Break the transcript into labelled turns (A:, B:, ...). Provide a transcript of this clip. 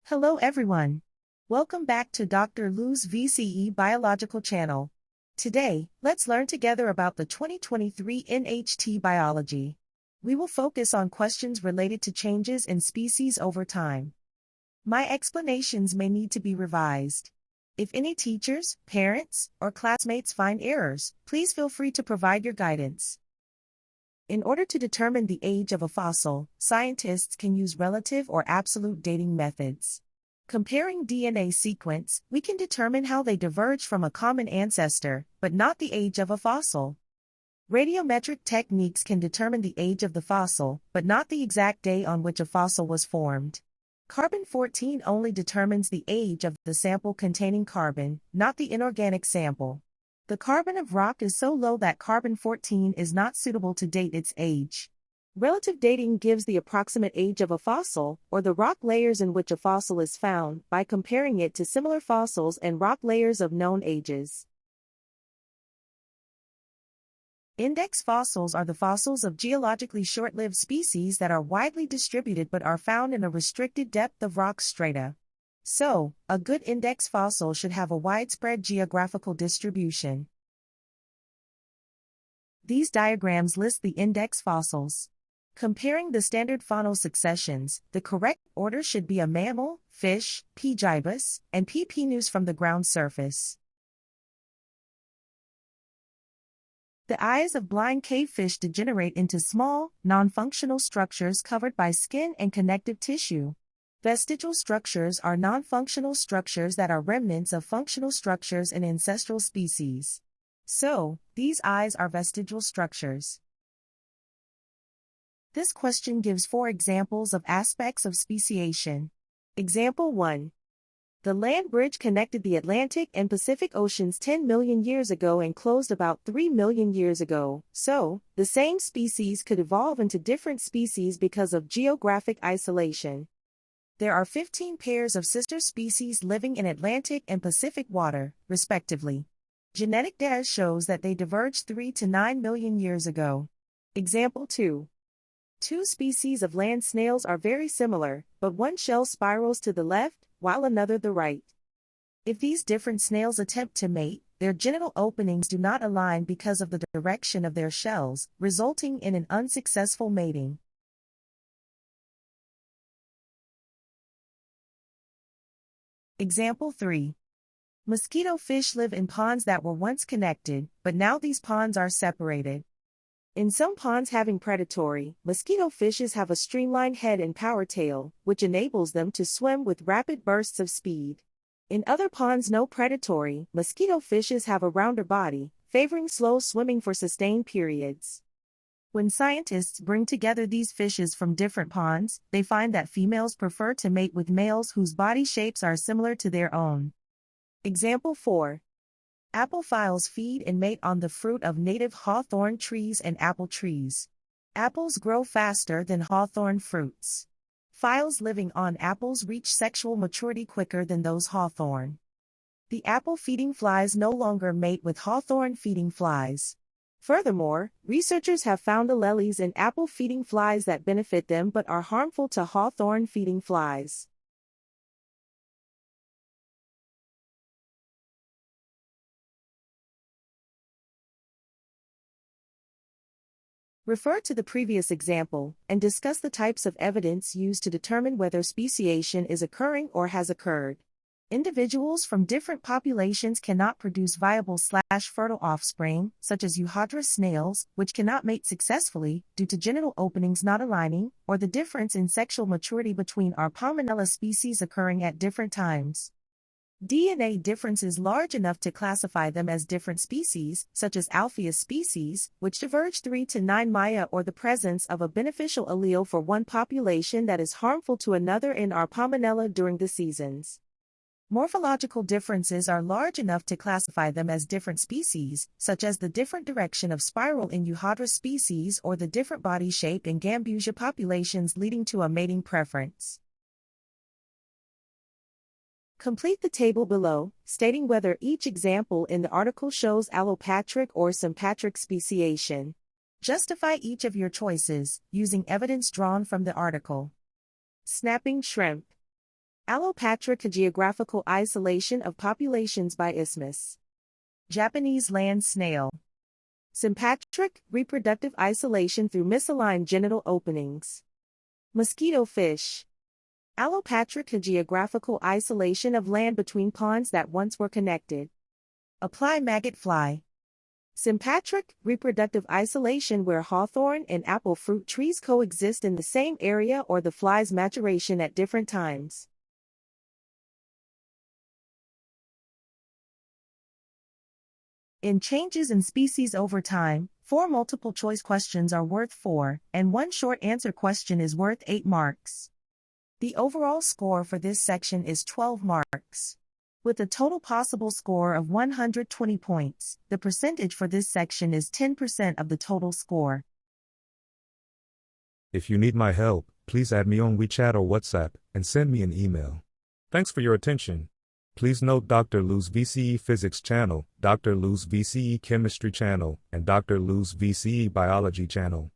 A: Hello everyone. Welcome back to Dr. Lou's VCE Biological Channel. Today, let's learn together about the 2023 NHT Biology. We will focus on questions related to changes in species over time. My explanations may need to be revised. If any teachers, parents, or classmates find errors, please feel free to provide your guidance. In order to determine the age of a fossil, scientists can use relative or absolute dating methods. Comparing DNA sequence, we can determine how they diverge from a common ancestor, but not the age of a fossil. Radiometric techniques can determine the age of the fossil, but not the exact day on which a fossil was formed. Carbon-14 only determines the age of the sample containing carbon, not the inorganic sample. The carbon of rock is so low that carbon-14 is not suitable to date its age. Relative dating gives the approximate age of a fossil, or the rock layers in which a fossil is found, by comparing it to similar fossils and rock layers of known ages. Index fossils are the fossils of geologically short-lived species that are widely distributed but are found in a restricted depth of rock strata. So, a good index fossil should have a widespread geographical distribution. These diagrams list the index fossils. Comparing the standard faunal successions, the correct order should be a mammal, fish, P. gibus, and P. pinus from the ground surface. The eyes of blind cavefish degenerate into small, non-functional structures covered by skin and connective tissue. Vestigial structures are non-functional structures that are remnants of functional structures in ancestral species. So, these eyes are vestigial structures. This question gives 4 examples of aspects of speciation. Example 1. The land bridge connected the Atlantic and Pacific Oceans 10 million years ago and closed about 3 million years ago. So, the same species could evolve into different species because of geographic isolation. There are 15 pairs of sister species living in Atlantic and Pacific water, respectively. Genetic data shows that they diverged 3 to 9 million years ago. Example 2. 2 species of land snails are very similar, but one shell spirals to the left, while another the right. If these different snails attempt to mate, their genital openings do not align because of the direction of their shells, resulting in an unsuccessful mating. Example 3. Mosquito fish live in ponds that were once connected, but now these ponds are separated. In some ponds having predatory, mosquito fishes have a streamlined head and power tail, which enables them to swim with rapid bursts of speed. In other ponds no predatory, mosquito fishes have a rounder body, favoring slow swimming for sustained periods. When scientists bring together these fishes from different ponds, they find that females prefer to mate with males whose body shapes are similar to their own. Example 4. Applephiles feed and mate on the fruit of native hawthorn trees and apple trees. Apples grow faster than hawthorn fruits. Phials living on apples reach sexual maturity quicker than those hawthorn. The apple-feeding flies no longer mate with hawthorn-feeding flies. Furthermore, researchers have found alleles in apple-feeding flies that benefit them but are harmful to hawthorn-feeding flies. Refer to the previous example, and discuss the types of evidence used to determine whether speciation is occurring or has occurred. Individuals from different populations cannot produce viable/fertile offspring, such as euhadrous snails, which cannot mate successfully due to genital openings not aligning, or the difference in sexual maturity between our Pomonella species occurring at different times. DNA differences large enough to classify them as different species, such as Alpheus species, which diverge 3 to 9 Maya, or the presence of a beneficial allele for one population that is harmful to another in our Pomonella during the seasons. Morphological differences are large enough to classify them as different species, such as the different direction of spiral in Euhadrous species or the different body shape in Gambusia populations leading to a mating preference. Complete the table below, stating whether each example in the article shows allopatric or sympatric speciation. Justify each of your choices, using evidence drawn from the article. Snapping shrimp. Allopatric geographical isolation of populations by isthmus. Japanese land snail. Sympatric reproductive isolation through misaligned genital openings. Mosquito fish. Allopatric geographical isolation of land between ponds that once were connected. Apply maggot fly. Sympatric reproductive isolation where hawthorn and apple fruit trees coexist in the same area or the fly's maturation at different times. In changes in species over time, 4 multiple-choice questions are worth 4, and 1 short answer question is worth 8 marks. The overall score for this section is 12 marks. With a total possible score of 120 points, the percentage for this section is 10% of the total score.
B: If you need my help, please add me on WeChat or WhatsApp and send me an email. Thanks for your attention. Please note Dr. Lou's VCE Physics channel, Dr. Lou's VCE Chemistry channel, and Dr. Lou's VCE Biology channel.